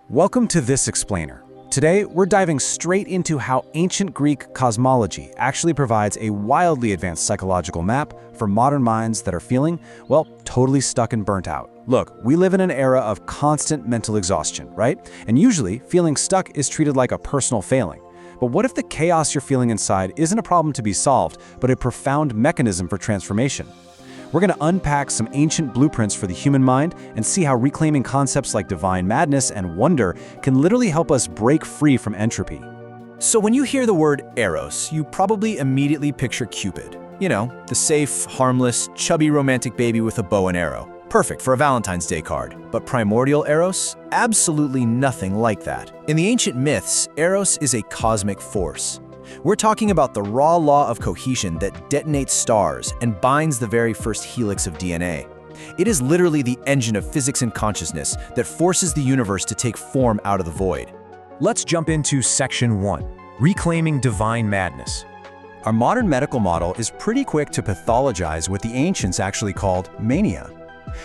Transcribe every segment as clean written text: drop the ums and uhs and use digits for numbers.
Welcome to This Explainer. Today, we're diving straight into how ancient Greek cosmology actually provides a wildly advanced psychological map for modern minds that are feeling, well, totally stuck and burnt out. Look, we live in an era of constant mental exhaustion, right? And usually, feeling stuck is treated like a personal failing. But what if the chaos you're feeling inside isn't a problem to be solved, but a profound mechanism for transformation? We're going to unpack some ancient blueprints for the human mind and see how reclaiming concepts like divine madness and wonder can literally help us break free from entropy. So when you hear the word Eros, you probably immediately picture Cupid. You know, the safe, harmless, chubby romantic baby with a bow and arrow. Perfect for a Valentine's Day card. But primordial Eros? Absolutely nothing like that. In the ancient myths, Eros is a cosmic force. We're talking about the raw law of cohesion that detonates stars and binds the very first helix of DNA. It is literally the engine of physics and consciousness that forces the universe to take form out of the void. Let's jump into Section 1, Reclaiming Divine Madness. Our modern medical model is pretty quick to pathologize what the ancients actually called mania.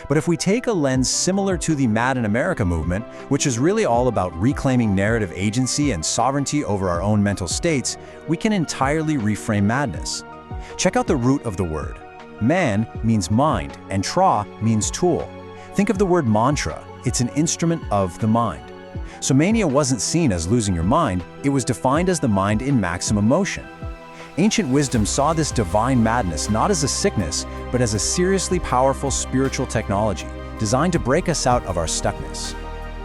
But if we take a lens similar to the Mad in America movement, which is really all about reclaiming narrative agency and sovereignty over our own mental states, we can entirely reframe madness. Check out the root of the word. Man means mind, and tra means tool. Think of the word mantra. It's an instrument of the mind. So mania wasn't seen as losing your mind, it was defined as the mind in maximum motion. Ancient wisdom saw this divine madness not as a sickness, but as a seriously powerful spiritual technology designed to break us out of our stuckness.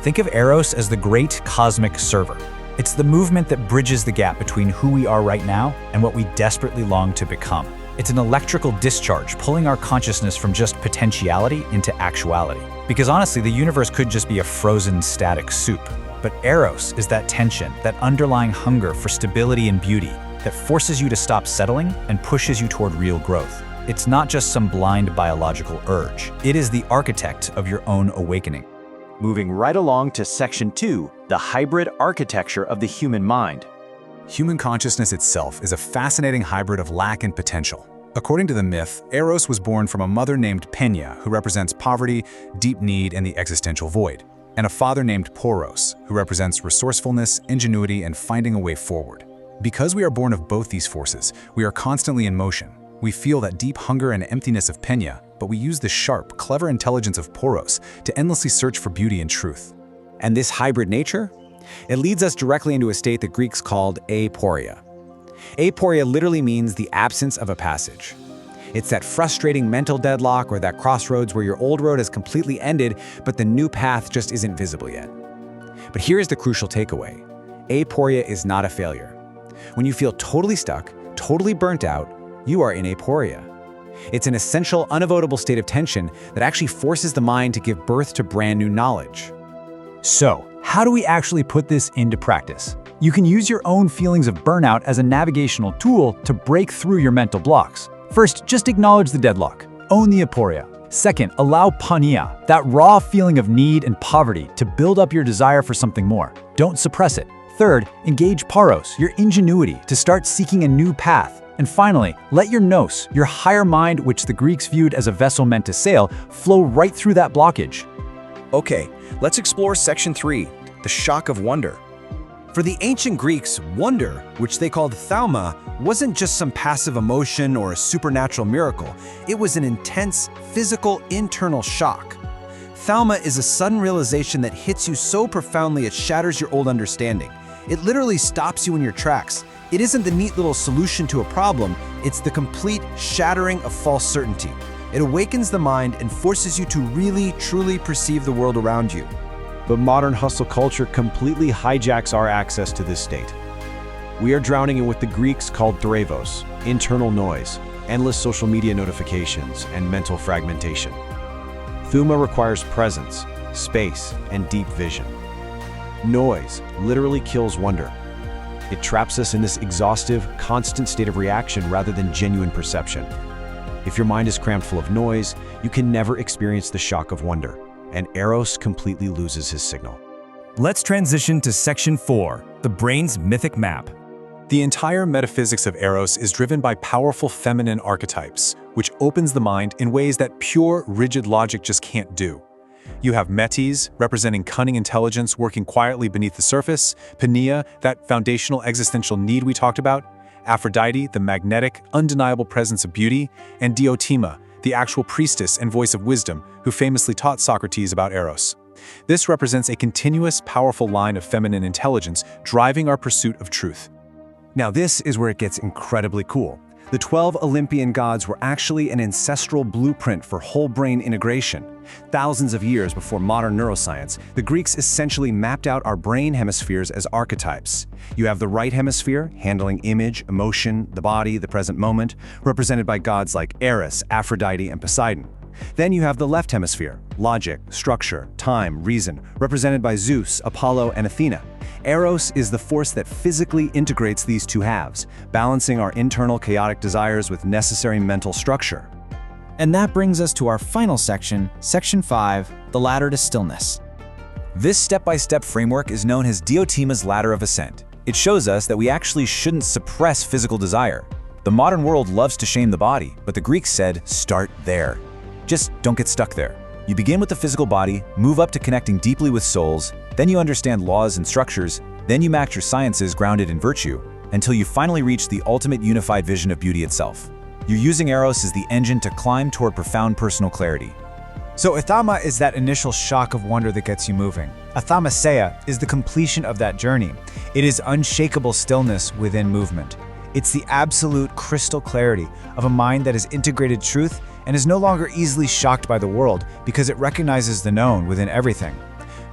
Think of Eros as the great cosmic server. It's the movement that bridges the gap between who we are right now and what we desperately long to become. It's an electrical discharge pulling our consciousness from just potentiality into actuality. Because honestly, the universe could just be a frozen static soup. But Eros is that tension, that underlying hunger for stability and beauty, that forces you to stop settling and pushes you toward real growth. It's not just some blind biological urge. It is the architect of your own awakening. Moving right along to Section 2, the hybrid architecture of the human mind. Human consciousness itself is a fascinating hybrid of lack and potential. According to the myth, Eros was born from a mother named Penia, who represents poverty, deep need, and the existential void, and a father named Poros, who represents resourcefulness, ingenuity, and finding a way forward. Because we are born of both these forces, we are constantly in motion. We feel that deep hunger and emptiness of Penia, but we use the sharp, clever intelligence of Poros to endlessly search for beauty and truth. And this hybrid nature? It leads us directly into a state that Greeks called aporia. Aporia literally means the absence of a passage. It's that frustrating mental deadlock or that crossroads where your old road has completely ended, but the new path just isn't visible yet. But here's the crucial takeaway. Aporia is not a failure. When you feel totally stuck, totally burnt out, you are in aporia. It's an essential, unavoidable state of tension that actually forces the mind to give birth to brand new knowledge. So, how do we actually put this into practice? You can use your own feelings of burnout as a navigational tool to break through your mental blocks. First, just acknowledge the deadlock. Own the aporia. Second, allow Penia, that raw feeling of need and poverty, to build up your desire for something more. Don't suppress it. Third, engage Poros, your ingenuity, to start seeking a new path. And finally, let your nous, your higher mind, which the Greeks viewed as a vessel meant to sail, flow right through that blockage. Okay, let's explore Section 3, the shock of wonder. For the ancient Greeks, wonder, which they called thauma, wasn't just some passive emotion or a supernatural miracle. It was an intense, physical, internal shock. Thauma is a sudden realization that hits you so profoundly it shatters your old understanding. It literally stops you in your tracks. It isn't the neat little solution to a problem, it's the complete shattering of false certainty. It awakens the mind and forces you to really, truly perceive the world around you. But modern hustle culture completely hijacks our access to this state. We are drowning in what the Greeks called thravos, internal noise, endless social media notifications, and mental fragmentation. Thuma requires presence, space, and deep vision. Noise literally kills wonder. It traps us in this exhaustive, constant state of reaction rather than genuine perception. If your mind is crammed full of noise, you can never experience the shock of wonder, and Eros completely loses his signal. Let's transition to Section 4, the brain's mythic map. The entire metaphysics of Eros is driven by powerful feminine archetypes, which opens the mind in ways that pure, rigid logic just can't do. You have Metis, representing cunning intelligence working quietly beneath the surface, Penia, that foundational existential need we talked about, Aphrodite, the magnetic, undeniable presence of beauty, and Diotima, the actual priestess and voice of wisdom who famously taught Socrates about Eros. This represents a continuous, powerful line of feminine intelligence driving our pursuit of truth. Now this is where it gets incredibly cool. The 12 Olympian gods were actually an ancestral blueprint for whole-brain integration. Thousands of years before modern neuroscience, the Greeks essentially mapped out our brain hemispheres as archetypes. You have the right hemisphere, handling image, emotion, the body, the present moment, represented by gods like Eros, Aphrodite, and Poseidon. Then you have the left hemisphere, logic, structure, time, reason, represented by Zeus, Apollo, and Athena. Eros is the force that physically integrates these two halves, balancing our internal chaotic desires with necessary mental structure. And that brings us to our final section, Section 5, the ladder to stillness. This step-by-step framework is known as Diotima's ladder of ascent. It shows us that we actually shouldn't suppress physical desire. The modern world loves to shame the body, but the Greeks said, start there. Just don't get stuck there. You begin with the physical body, move up to connecting deeply with souls, then you understand laws and structures, then you match your sciences grounded in virtue, until you finally reach the ultimate unified vision of beauty itself. You're using Eros as the engine to climb toward profound personal clarity. So Athama is that initial shock of wonder that gets you moving. Athamaseya is the completion of that journey. It is unshakable stillness within movement. It's the absolute crystal clarity of a mind that has integrated truth and is no longer easily shocked by the world because it recognizes the known within everything.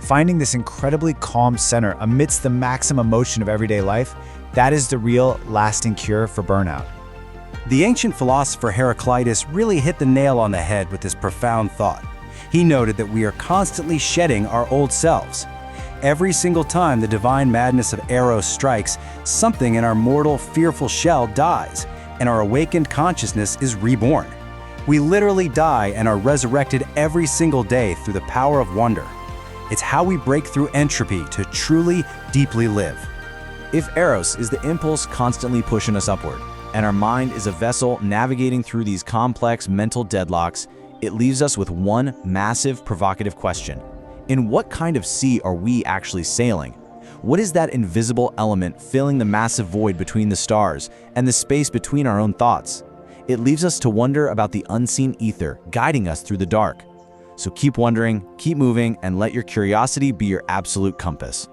Finding this incredibly calm center amidst the maximum motion of everyday life, that is the real, lasting cure for burnout. The ancient philosopher Heraclitus really hit the nail on the head with this profound thought. He noted that we are constantly shedding our old selves. Every single time the divine madness of Eros strikes, something in our mortal, fearful shell dies, and our awakened consciousness is reborn. We literally die and are resurrected every single day through the power of wonder. It's how we break through entropy to truly, deeply live. If Eros is the impulse constantly pushing us upward, and our mind is a vessel navigating through these complex mental deadlocks, it leaves us with one massive, provocative question. In what kind of sea are we actually sailing? What is that invisible element filling the massive void between the stars and the space between our own thoughts? It leaves us to wonder about the unseen ether guiding us through the dark. So keep wondering, keep moving, and let your curiosity be your absolute compass.